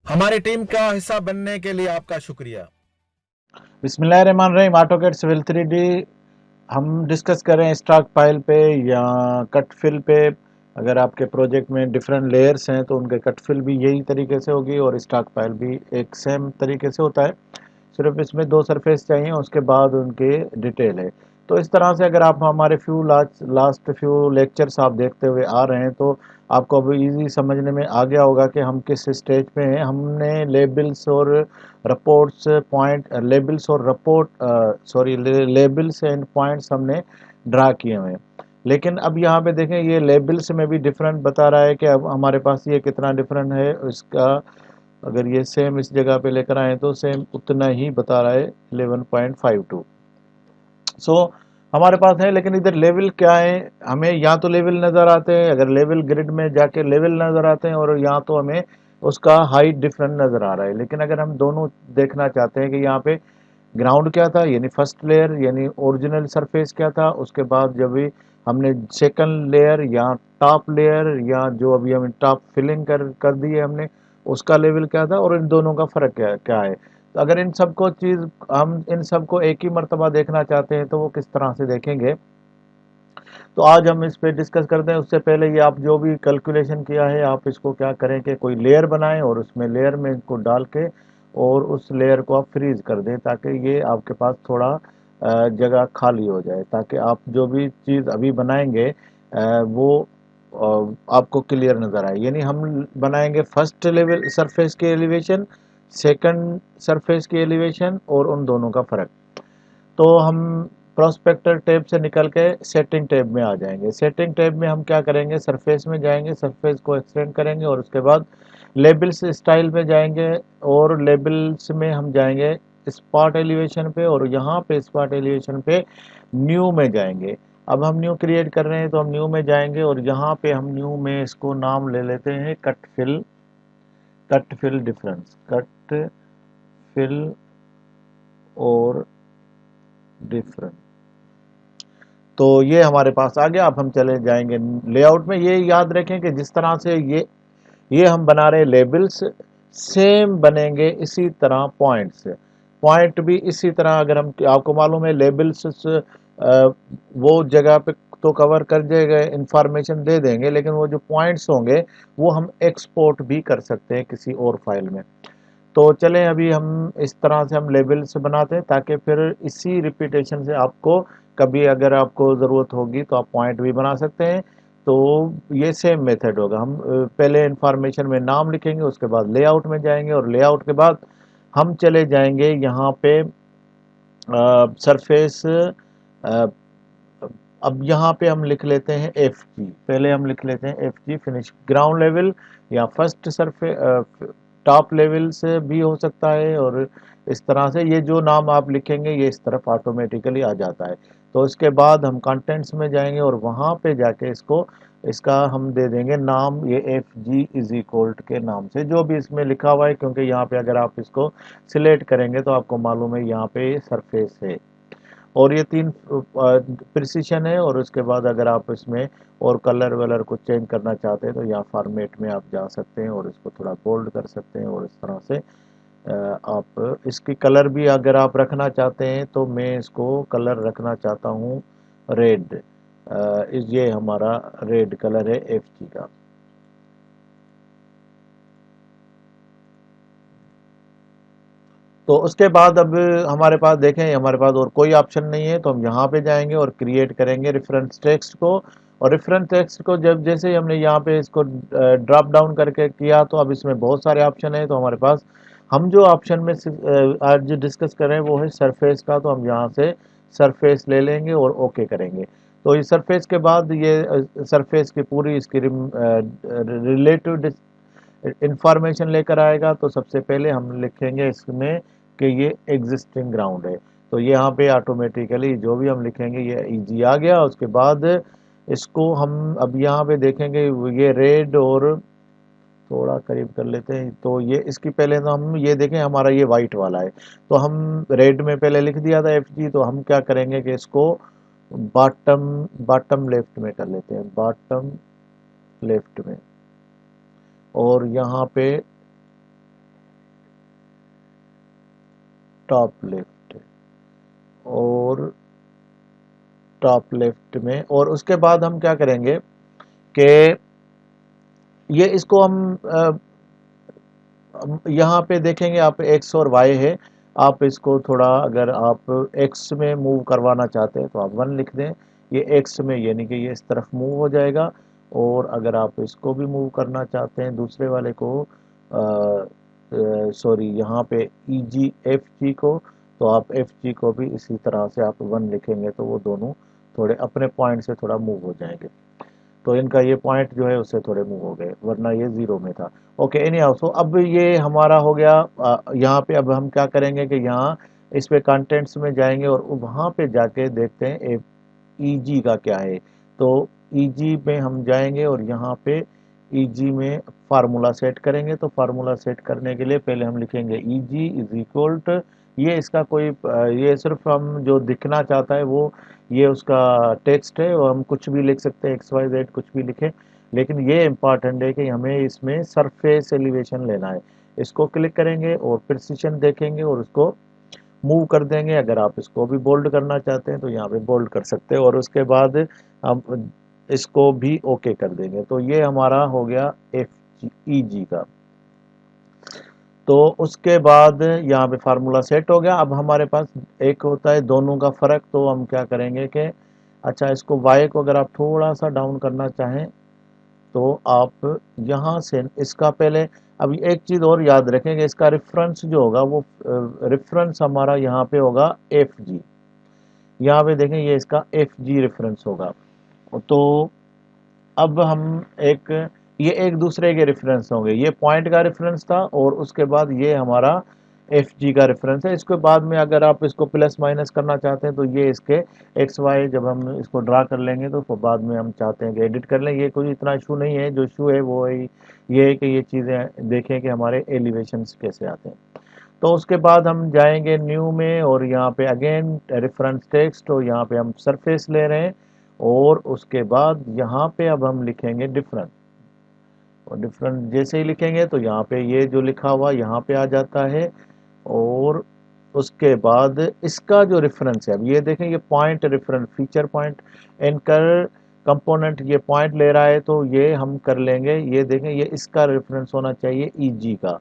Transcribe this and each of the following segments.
हमारी टीम का हिस्सा बनने के लिए आपका शुक्रिया। बिस्मिल्लाहिर्रहमानिर्रहीम। ऑटोकैड सिविल 3D हम डिस्कस करें स्टॉक फाइल पे या कट फिल पे। अगर आपके प्रोजेक्ट में डिफरेंट लेयर्स हैं तो उनके कट फिल भी यही तरीके से होगी और स्टॉक फाइल भी एक सेम तरीके से होता है। सिर्फ इसमें दो सरफेस चाहिए, उसके बाद उनके डिटेल है। तो इस तरह से अगर आप हमारे लास्ट फ्यू लेक्चर्स आप देखते हुए आ रहे हैं तो आपको अब इजी समझने में आ गया होगा कि हम किस स्टेज पे हैं। हमने लेबल्स और रिपोर्ट्स पॉइंट लेबल्स और report sorry labels and points हमने ड्रा किए हुए हैं। लेकिन अब यहाँ पे देखें, ये लेबल्स में भी डिफरेंट बता रहा है कि अब हमारे पास ये कितना डिफरेंट है इसका। अगर ये सेम इस जगह पे लेकर आए तो सेम उतना ही बता रहा है 11.52। सो हमारे पास है, लेकिन इधर लेवल क्या है, हमें या तो लेवल नज़र आते हैं, अगर लेवल ग्रिड में जाके लेवल नज़र आते हैं, और या तो हमें उसका हाइट डिफरेंट नज़र आ रहा है। लेकिन अगर हम दोनों देखना चाहते हैं कि यहाँ पे ग्राउंड क्या था, यानी फर्स्ट लेयर यानी ओरिजिनल सरफेस क्या था, उसके बाद जब भी हमने सेकंड लेयर या टॉप लेयर या जो अभी हम टॉप फिलिंग कर दी है हमने, उसका लेवल क्या था और इन दोनों का फ़र्क क्या क्या है। तो अगर इन सबको चीज़ हम इन सबको एक ही मर्तबा देखना चाहते हैं तो वो किस तरह से देखेंगे, तो आज हम इस पे डिस्कस करते हैं। उससे पहले ये आप जो भी कैलकुलेशन किया है आप इसको क्या करें कि कोई लेयर बनाएं और उसमें लेयर में इनको डाल के और उस लेयर को आप फ्रीज कर दें, ताकि ये आपके पास थोड़ा जगह खाली हो जाए, ताकि आप जो भी चीज़ अभी बनाएंगे वो आपको क्लियर नज़र आए। यानी हम बनाएंगे फर्स्ट लेवल सरफेस की एलिवेशन, सेकंड सरफेस की एलिवेशन और उन दोनों का फ़र्क। तो हम प्रोस्पेक्टर टैब से निकल के सेटिंग टैब में आ जाएंगे। सेटिंग टैब में हम क्या करेंगे, सरफेस में जाएंगे, सरफेस को एक्सटेंड करेंगे और उसके बाद लेबल्स स्टाइल में जाएंगे और लेबल्स में हम जाएंगे स्पॉट एलिवेशन पे, और यहाँ पे स्पॉट एलिवेशन पे न्यू में जाएंगे। अब हम न्यू क्रिएट कर रहे हैं तो हम न्यू में जाएंगे और यहाँ पे हम न्यू में इसको नाम ले लेते हैं cut fill difference, cut fill और डिफरेंस। तो ये हमारे पास आ गया। अब हम चले जाएंगे लेआउट में। ये याद रखें कि जिस तरह से ये हम बना रहे लेबल्स, सेम बनेंगे इसी तरह पॉइंट्स। पॉइंट भी इसी तरह, अगर हम आपको मालूम है लेबल्स वो जगह पे तो कवर कर देगा, इंफॉर्मेशन दे देंगे, लेकिन वो जो पॉइंट्स होंगे वो हम एक्सपोर्ट भी कर सकते हैं किसी और फाइल में। तो चलें अभी हम इस तरह से हम लेबल्स बनाते हैं, ताकि फिर इसी रिपीटेशन से आपको कभी अगर आपको ज़रूरत होगी तो आप पॉइंट भी बना सकते हैं। तो ये सेम मेथड होगा। हम पहले इंफॉर्मेशन में नाम लिखेंगे, उसके बाद लेआउट में जाएंगे और लेआउट के बाद हम चले जाएंगे यहाँ पे सरफेस। अब यहाँ पे हम लिख लेते हैं एफ जी, पहले हम लिख लेते हैं F G finish ground level या फर्स्ट सरफे टॉप लेवल से भी हो सकता है। और इस तरह से ये जो नाम आप लिखेंगे ये इस तरफ ऑटोमेटिकली आ जाता है। तो इसके बाद हम कंटेंट्स में जाएंगे और वहाँ पे जाके इसका हम दे देंगे नाम, ये एफ जी इज इक्वल के नाम से जो भी इसमें लिखा हुआ है, क्योंकि यहाँ पे अगर आप इसको सिलेक्ट करेंगे तो आपको मालूम है यहाँ पे सरफेस है। और ये तीन प्रिसीशन है। और उसके बाद अगर आप इसमें और कलर वलर को चेंज करना चाहते हैं तो यहाँ फॉर्मेट में आप जा सकते हैं और इसको थोड़ा बोल्ड कर सकते हैं। और इस तरह से आप इसकी कलर भी अगर आप रखना चाहते हैं तो मैं इसको कलर रखना चाहता हूँ रेड। ये हमारा रेड कलर है एफ जी का। तो उसके बाद अब हमारे पास देखें, हमारे पास और कोई ऑप्शन नहीं है, तो हम यहाँ पे जाएंगे और क्रिएट करेंगे रेफरेंस टेक्स्ट को। और रेफरेंस टेक्स्ट को जब जैसे ही हमने यहाँ पे इसको ड्रॉप डाउन करके किया तो अब इसमें बहुत सारे ऑप्शन है। तो हमारे पास हम जो ऑप्शन में आज डिस्कस कर रहे हैं वो है सरफेस का। तो हम यहाँ से सरफेस ले लेंगे और ओके करेंगे। तो ये सरफेस के बाद ये सरफेस की पूरी इसकी रिलेटिव इंफॉर्मेशन लेकर आएगा। तो सबसे पहले हम लिखेंगे इसमें कि ये एग्जिस्टिंग ग्राउंड है। तो ये यहाँ पे ऑटोमेटिकली जो भी हम लिखेंगे ये इजी आ गया। उसके बाद इसको हम अब यहाँ पे देखेंगे ये रेड, और थोड़ा करीब कर लेते हैं। तो ये इसकी पहले तो हम ये देखें हमारा ये वाइट वाला है, तो हम रेड में पहले लिख दिया था एफ जी। तो हम क्या करेंगे कि इसको बॉटम बॉटम लेफ्ट में कर लेते हैं, बॉटम लेफ्ट में। और यहाँ पे टॉप लेफ्ट और टॉप लेफ्ट में, और उसके बाद हम क्या करेंगे कि ये इसको हम यहाँ पे देखेंगे आप एक्स और वाई है, आप इसको थोड़ा अगर आप एक्स में मूव करवाना चाहते हैं तो आप 1 लिख दें, ये एक्स में यानी कि ये इस तरफ मूव हो जाएगा। और अगर आप इसको भी मूव करना चाहते हैं दूसरे वाले को, सॉरी यहाँ पे ई जी एफ जी को, तो आप एफ जी को भी इसी तरह से आप 1 लिखेंगे तो वो दोनों थोड़े अपने पॉइंट से थोड़ा मूव हो जाएंगे। तो इनका ये पॉइंट जो है उससे थोड़े मूव हो गए, वरना ये जीरो में था। ओके, एनी हाउ, सो अब ये हमारा हो गया। यहाँ पे अब हम क्या करेंगे कि यहाँ इस पे कंटेंट्स में जाएंगे और वहाँ पे जाके देखते हैं ईजी का क्या है। तो ईजी में हम जाएंगे और यहाँ पे ईजी में फार्मूला सेट करेंगे। तो फार्मूला सेट करने के लिए पहले हम लिखेंगे ईजी इज इक्वल टू, ये इसका कोई ये सिर्फ हम जो दिखना चाहता है वो ये उसका टेक्स्ट है, और हम कुछ भी लिख सकते हैं, एक्स वाई जेड कुछ भी लिखें, लेकिन ये इम्पॉर्टेंट है कि हमें इसमें सरफेस एलिवेशन लेना है। इसको क्लिक करेंगे और प्रिसिशन देखेंगे और उसको मूव कर देंगे। अगर आप इसको भी बोल्ड करना चाहते हैं तो यहाँ पे बोल्ड कर सकते हैं, और उसके बाद हम इसको भी ओके कर देंगे। तो ये हमारा हो गया एफ ई जी का। तो उसके बाद यहाँ पे फार्मूला सेट हो गया। अब हमारे पास एक होता है दोनों का फ़र्क, तो हम क्या करेंगे कि अच्छा इसको y को अगर आप थोड़ा सा डाउन करना चाहें तो आप यहाँ से इसका पहले, अब एक चीज़ और याद रखेंगे, इसका रेफरेंस जो होगा वो रेफरेंस हमारा यहाँ पे होगा एफ जी। यहाँ पे देखें ये इसका एफ जी रेफरेंस होगा। तो अब हम एक ये एक दूसरे के रेफरेंस होंगे, ये पॉइंट का रेफरेंस था और उसके बाद ये हमारा एफ जी का रेफरेंस है। इसके बाद में अगर आप इसको प्लस माइनस करना चाहते हैं तो ये इसके एक्स वाई जब हम इसको ड्रा कर लेंगे तो बाद में हम चाहते हैं कि एडिट कर लें, ये कोई इतना इशू नहीं है। जो इशू है वो है ये है कि ये चीज़ें देखें कि हमारे एलिवेशंस कैसे आते हैं। तो उसके बाद हम जाएंगे न्यू में और यहाँ पे अगेन रेफरेंस टेक्स्ट, और यहाँ पे हम सरफेस ले रहे हैं, और उसके बाद यहाँ पे अब हम लिखेंगे डिफरेंट। और डिफरेंट जैसे ही लिखेंगे तो यहाँ पे ये जो लिखा हुआ यहाँ पे आ जाता है। और उसके बाद इसका जो रेफरेंस है, अब ये देखें ये point reference feature point anchor component ये पॉइंट ले रहा है, तो ये हम कर लेंगे, ये देखें ये इसका रेफरेंस होना चाहिए ईजी का।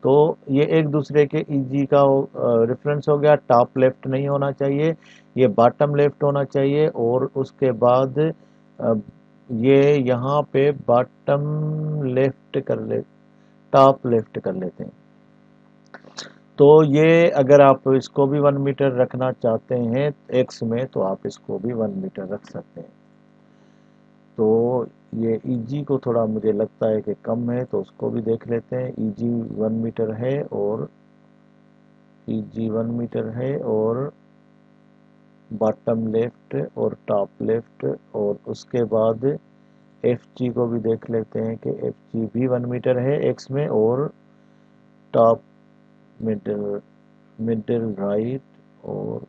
तो ये एक दूसरे के ईजी का रेफरेंस हो गया। टॉप लेफ्ट नहीं होना चाहिए, ये बॉटम लेफ्ट होना चाहिए। और उसके बाद ये यहाँ पे बॉटम लेफ्ट कर ले, टॉप लेफ्ट कर लेते हैं। तो ये अगर आप इसको भी 1 मीटर रखना चाहते हैं एक्स में तो आप इसको भी 1 मीटर रख सकते हैं। तो ये ईजी को थोड़ा मुझे लगता है कि कम है, तो उसको भी देख लेते हैं। ईजी 1 मीटर है और ईजी 1 मीटर है, और बॉटम लेफ्ट और टॉप लेफ्ट। और उसके बाद एफ जी को भी देख लेते हैं कि एफ जी भी 1 मीटर है एक्स में, और टॉप मिडिल मिडिल राइट, और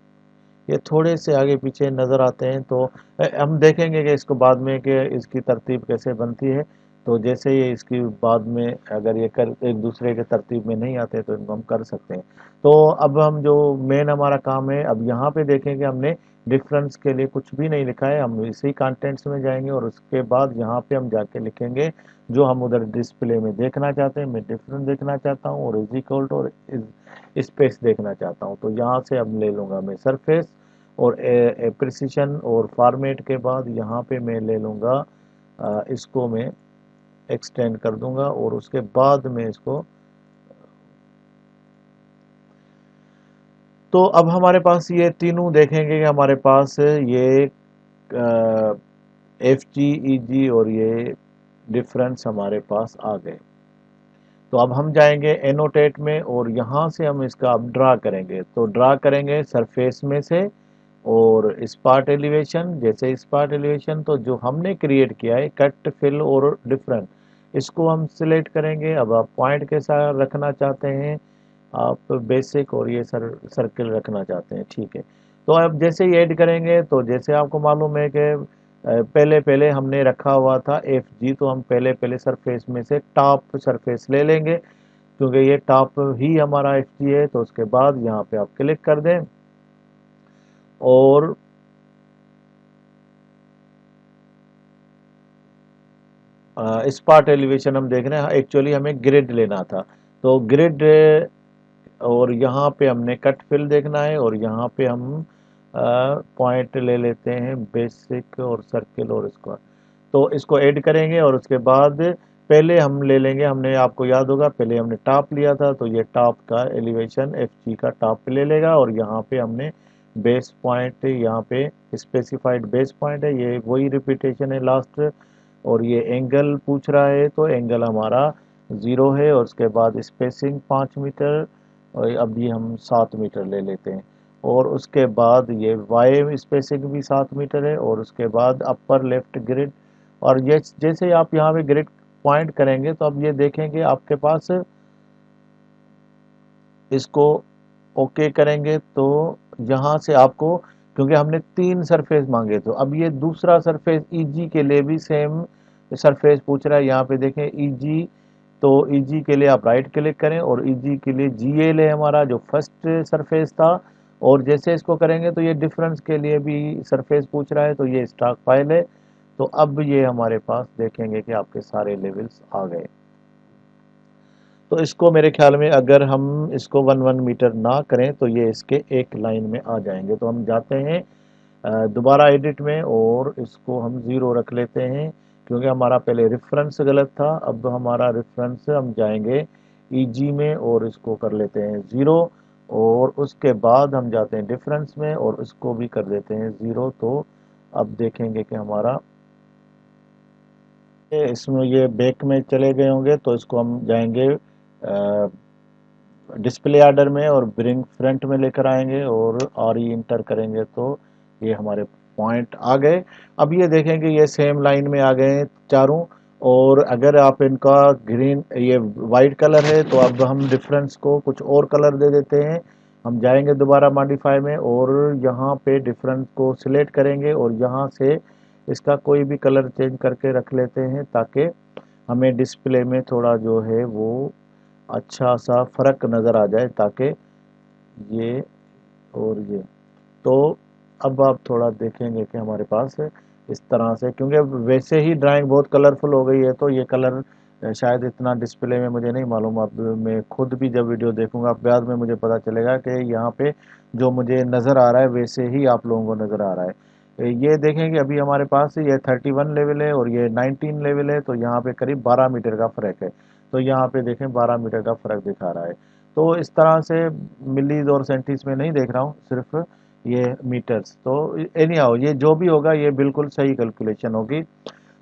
ये थोड़े से आगे पीछे नज़र आते हैं। तो हम देखेंगे कि इसको बाद में कि इसकी तरतीब कैसे बनती है। तो जैसे ये इसकी बाद में अगर ये कर एक दूसरे के तरतीब में नहीं आते तो इनको हम कर सकते हैं। तो अब हम जो मेन हमारा काम है, अब यहाँ पे देखेंगे हमने डिफरेंस के लिए कुछ भी नहीं लिखा है, हम इसी कंटेंट्स में जाएंगे और उसके बाद यहाँ पे हम जाके लिखेंगे जो हम उधर डिस्प्ले में देखना चाहते हैं। मैं डिफरेंस देखना चाहता हूँ और इज इक्वल टू और स्पेस देखना चाहता हूँ। तो यहाँ से अब ले लूँगा मैं सरफेस और प्रिसिशन और फॉर्मेट के बाद यहाँ पे मैं ले लूँगा इसको मैं एक्सटेंड कर दूंगा, और उसके बाद में इसको, तो अब हमारे पास ये तीनों देखेंगे कि हमारे पास ये एफ जी ई जी और ये डिफरेंस हमारे पास आ गए। तो अब हम जाएंगे एनोटेट में और यहाँ से हम इसका अब ड्रा करेंगे। तो ड्रा करेंगे सरफेस में से और स्पार्ट एलिवेशन। जैसे स्पार्ट एलिवेशन तो जो हमने क्रिएट किया है कट फिल और डिफरेंट, इसको हम सिलेक्ट करेंगे। अब आप पॉइंट के साथ रखना चाहते हैं, आप बेसिक और ये सर्किल रखना चाहते हैं, ठीक है। तो अब जैसे ही ऐड करेंगे तो जैसे आपको मालूम है कि पहले पहले हमने रखा हुआ था एफ जी, तो हम पहले पहले सरफेस में से टॉप सरफेस ले लेंगे। क्योंकि ये टॉप ही हमारा FG है। तो उसके बाद यहाँ पे आप क्लिक कर दें और स्पॉट एलिवेशन हम देख रहे हैं। एक्चुअली हमें ग्रिड लेना था, तो ग्रिड और यहाँ पे हमने कट फिल देखना है और यहाँ पे हम पॉइंट ले लेते हैं बेसिक और सर्किल और स्क्वायर। तो इसको ऐड करेंगे और उसके बाद पहले हम ले लेंगे, हमने आपको याद होगा पहले हमने टॉप लिया था, तो ये टॉप का एलिवेशन FG का टॉप पे ले लेगा और यहाँ पे हमने बेस पॉइंट, यहाँ पे स्पेसिफाइड बेस पॉइंट है, ये वही रिपीटेशन है लास्ट। और ये एंगल पूछ रहा है, तो एंगल हमारा 0 है और उसके बाद स्पेसिंग 5 मीटर और अभी हम 7 मीटर ले लेते हैं। और उसके बाद ये वाई स्पेसिंग भी 7 मीटर है और उसके बाद अपर लेफ्ट ग्रिड। और ये जैसे आप यहाँ पे ग्रिड पॉइंट करेंगे तो अब ये देखेंगे आपके पास, इसको ओके करेंगे तो यहाँ से आपको, क्योंकि हमने 3 सरफेस मांगे, तो अब ये दूसरा सरफेस EG के लिए भी सेम सरफेस पूछ रहा है। यहाँ पे देखें EG, तो EG के लिए आप राइट क्लिक करें और EG के लिए GL है हमारा जो फर्स्ट सरफेस था। और जैसे इसको करेंगे तो ये डिफरेंस के लिए भी सरफेस पूछ रहा है, तो ये स्टॉक फाइल है। तो अब ये हमारे पास देखेंगे कि आपके सारे लेवल्स आ गए। तो इसको मेरे ख्याल में अगर हम इसको 1 मीटर ना करें तो ये इसके एक लाइन में आ जाएंगे। तो हम जाते हैं दोबारा एडिट में और इसको हम 0 रख लेते हैं, क्योंकि हमारा पहले रेफरेंस गलत था। अब हमारा रेफरेंस हम जाएंगे EG में और इसको कर लेते हैं 0 और उसके बाद हम जाते हैं डिफरेंस में और इसको भी कर देते हैं 0। तो अब देखेंगे कि हमारा इसमें ये बैक में चले गए होंगे, तो इसको हम जाएंगे डिस्प्ले ऑर्डर में और ब्रिंग फ्रंट में लेकर आएंगे और RE इंटर करेंगे तो ये हमारे पॉइंट आ गए। अब ये देखेंगे ये सेम लाइन में आ गए चारों। और अगर आप इनका ग्रीन, ये वाइट कलर है, तो अब हम डिफरेंस को कुछ और कलर दे देते हैं। हम जाएंगे दोबारा मॉडिफाई में और यहाँ पे डिफरेंस को सिलेक्ट करेंगे और यहाँ से इसका कोई भी कलर चेंज करके रख लेते हैं, ताकि हमें डिस्प्ले में थोड़ा जो है वो अच्छा सा फ़र्क नज़र आ जाए, ताकि ये और ये। तो अब आप थोड़ा देखेंगे कि हमारे पास इस तरह से, क्योंकि वैसे ही ड्राइंग बहुत कलरफुल हो गई है, तो ये कलर शायद इतना डिस्प्ले में मुझे नहीं मालूम। अब मैं खुद भी जब वीडियो देखूंगा बाद में मुझे पता चलेगा कि यहाँ पे जो मुझे नज़र आ रहा है वैसे ही आप लोगों को नज़र आ रहा है। ये देखें कि अभी हमारे पास ये 31 लेवल है और ये 19 लेवल है, तो यहाँ पे करीब 12 मीटर का फ़र्क है। तो यहाँ पे देखें 12 मीटर का फ़र्क दिखा रहा है। तो इस तरह से मिलीज और सेंटीज में नहीं देख रहा हूँ, सिर्फ ये मीटर्स। तो एनी हाउ ये जो भी होगा ये बिल्कुल सही कैलकुलेशन होगी।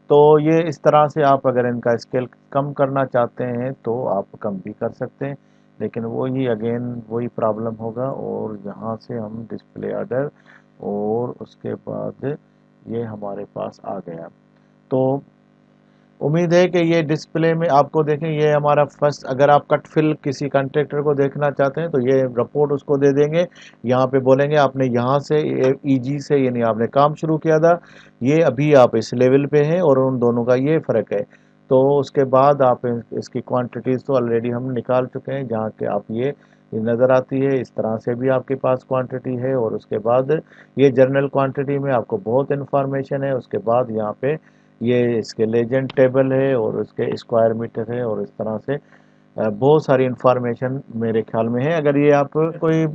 तो ये इस तरह से आप अगर इनका स्केल कम करना चाहते हैं तो आप कम भी कर सकते हैं, लेकिन वही अगेन वही प्रॉब्लम होगा। और यहाँ से हम डिस्प्ले ऑर्डर और उसके बाद ये हमारे पास आ गया। तो उम्मीद है कि ये डिस्प्ले में आपको देखें, ये हमारा फर्स्ट, अगर आप कट फिल किसी कॉन्ट्रैक्टर को देखना चाहते हैं तो ये रिपोर्ट उसको दे देंगे। यहाँ पे बोलेंगे आपने यहाँ से EG से यानी आपने काम शुरू किया था, ये अभी आप इस लेवल पे हैं और उन दोनों का ये फ़र्क है। तो उसके बाद आप इसकी क्वांटिटीज़ तो ऑलरेडी हम निकाल चुके हैं, जहाँ के आप ये नज़र आती है। इस तरह से भी आपके पास क्वांटिटी है और उसके बाद ये जनरल क्वांटिटी में आपको बहुत इन्फॉर्मेशन है। उसके बाद यहाँ पे ये इसके लेजेंड टेबल है और उसके स्क्वायर मीटर है और इस तरह से बहुत सारी इंफॉर्मेशन मेरे ख्याल में है। अगर ये आप कोई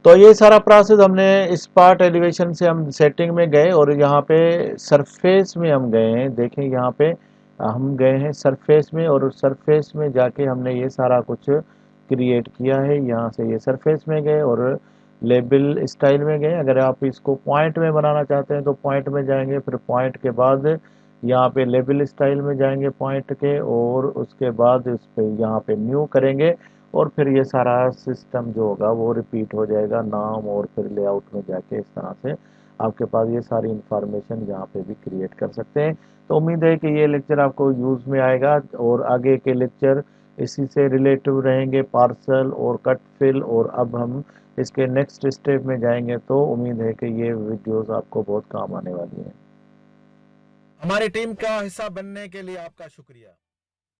तो ये सारा प्रोसेस हमने स्पॉट एलिवेशन से हम सेटिंग में गए और यहाँ पे सरफेस में हम गए हैं। देखें यहाँ पे हम गए हैं सरफेस में और सरफेस में जाके हमने ये सारा कुछ क्रिएट किया है। यहाँ से ये सरफेस में गए और लेबल स्टाइल में गए। अगर आप इसको पॉइंट में बनाना चाहते हैं तो पॉइंट में जाएंगे, फिर पॉइंट के बाद यहाँ पे लेबल स्टाइल में जाएंगे पॉइंट के और उसके बाद इस पे यहाँ पे न्यू करेंगे और फिर ये सारा सिस्टम जो होगा वो रिपीट हो जाएगा नाम और फिर लेआउट में जाके। इस तरह से आपके पास ये सारी इंफॉर्मेशन यहाँ पे भी क्रिएट कर सकते हैं। तो उम्मीद है कि ये लेक्चर आपको यूज़ में आएगा और आगे के लेक्चर इसी से रिलेटिव रहेंगे, पार्सल और कट फिल। और अब हम इसके नेक्स्ट स्टेप में जाएंगे, तो उम्मीद है कि ये वीडियोस आपको बहुत काम आने वाली हैं। हमारी टीम का हिस्सा बनने के लिए आपका शुक्रिया।